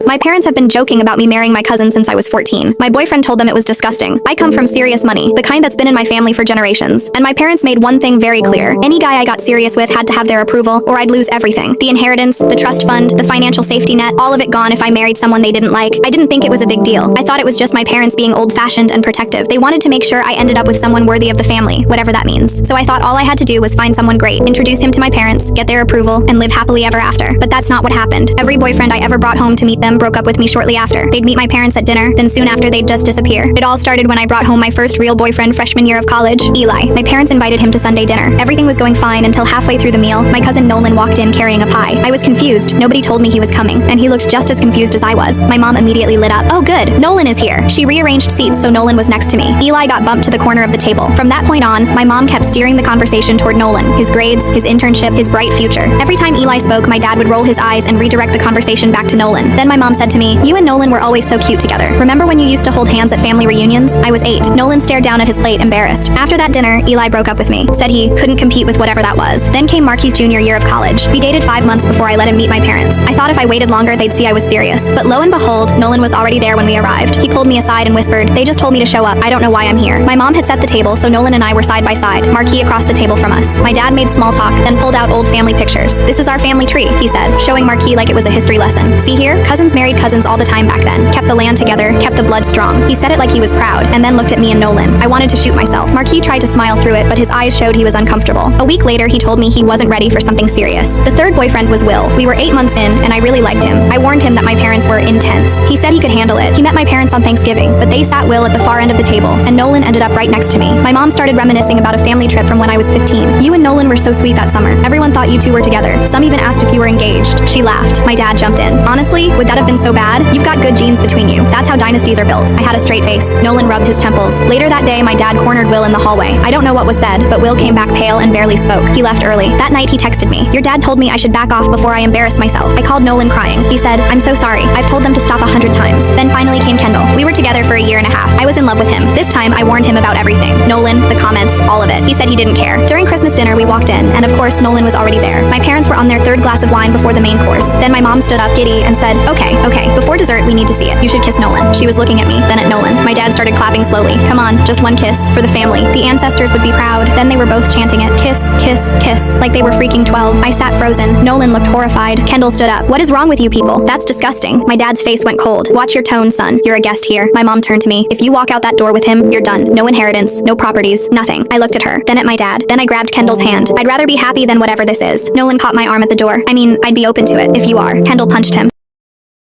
My parents have been joking about me marrying my cousin since I was 14. My boyfriend told them it was disgusting. I come from serious money, the kind that's been in my family for generations. And my parents made one thing very clear. Any guy I got serious with had to have their approval, or I'd lose everything. The inheritance, the trust fund, the financial safety net, all of it gone if I married someone they didn't like. I didn't think it was a big deal. I thought it was just my parents being old-fashioned and protective. They wanted to make sure I ended up with someone worthy of the family, whatever that means. So I thought all I had to do was find someone great, introduce him to my parents, get their approval, and live happily ever after. But that's not what happened. Every boyfriend I ever brought home to meet them broke up with me shortly after. They'd meet my parents at dinner, then soon after they'd just disappear. It all started when I brought home my first real boyfriend freshman year of college, Eli. My parents invited him to Sunday dinner. Everything was going fine until halfway through the meal, my cousin Nolan walked in carrying a pie. I was confused. Nobody told me he was coming, and he looked just as confused as I was. My mom immediately lit up. Oh good, Nolan is here. She rearranged seats so Nolan was next to me. Eli got bumped to the corner of the table. From that point on, my mom kept steering the conversation toward Nolan, his grades, his internship, his bright future. Every time Eli spoke, my dad would roll his eyes and redirect the conversation back to Nolan. Then my mom said to me, "You and Nolan were always so cute together. Remember when you used to hold hands at family reunions?" I was 8. Nolan stared down at his plate, embarrassed. After that dinner, Eli broke up with me, said he couldn't compete with whatever that was. Then came Marky's junior year of college. We dated 5 months before I let him meet my parents. I thought if I waited longer, they'd see I was serious. But lo and behold, Nolan was already there when we arrived. He pulled me aside and whispered, "They just told me to show up. I don't know why I'm here." My mom had set the table, so Nolan and I were side by side, Marky across the table from us. My dad made small talk, then pulled out old family pictures. "This is our family tree," he said, showing Marky like it was a history lesson. "See here? Cousins married cousins all the time back then. Kept the land together, kept the blood strong." He said it like he was proud, and then looked at me and Nolan. I wanted to shoot myself. Marky tried to smile through it, but his eyes showed he was uncomfortable. A week later, he told me he wasn't ready for something serious. The third boyfriend was Will. We were 8 months in, and I really liked him. I warned him that my parents were intense. He said he could handle it. He met my parents on Thanksgiving, but they sat Will at the far end of the table, and Nolan ended up right next to me. My mom started reminiscing about a family trip from when I was 15. "You and Nolan were so sweet that summer. Everyone thought you two were together. Some even asked if you were engaged." She laughed. My dad jumped in. "Honestly, would that have been so bad? You've got good genes between you. That's how dynasties are built." I had a straight face. Nolan rubbed his temples. Later that day, my dad cornered Will in the hallway. I don't know what was said, but Will came back pale and barely spoke. He left early. That night, he texted me. "Your dad told me I should back off before I embarrass myself." I called Nolan crying. He said, "I'm so sorry. I've told them to stop 100 times." Then finally came Kendall. We were together for a year and a half. I was in love with him. This time, I warned him about everything. Nolan, the comments, all of it. He said he didn't care. During Christmas dinner, we walked in, and of course, Nolan was already there. My parents were on their third glass of wine before the main course. Then my mom stood up, giddy, and said, okay, before dessert, we need to see it. You should kiss Nolan." She was looking at me, then at Nolan. My dad started clapping slowly. "Come on, just one kiss. For the family. The ancestors would be proud." Then they were both chanting it. Kiss, kiss, kiss. Like they were freaking 12. I sat frozen. Nolan looked horrified. Kendall stood up. "What is wrong with you people? That's disgusting." My dad's face went cold. "Watch your tone, son. You're a guest here." My mom turned to me. "If you walk out that door with him, you're done. No inheritance, no properties, nothing." I looked at her, then at my dad. Then I grabbed Kendall's hand. "I'd rather be happy than whatever this is." Nolan caught my arm at the door. "I mean, I'd be open to it, if you are." Kendall punched him.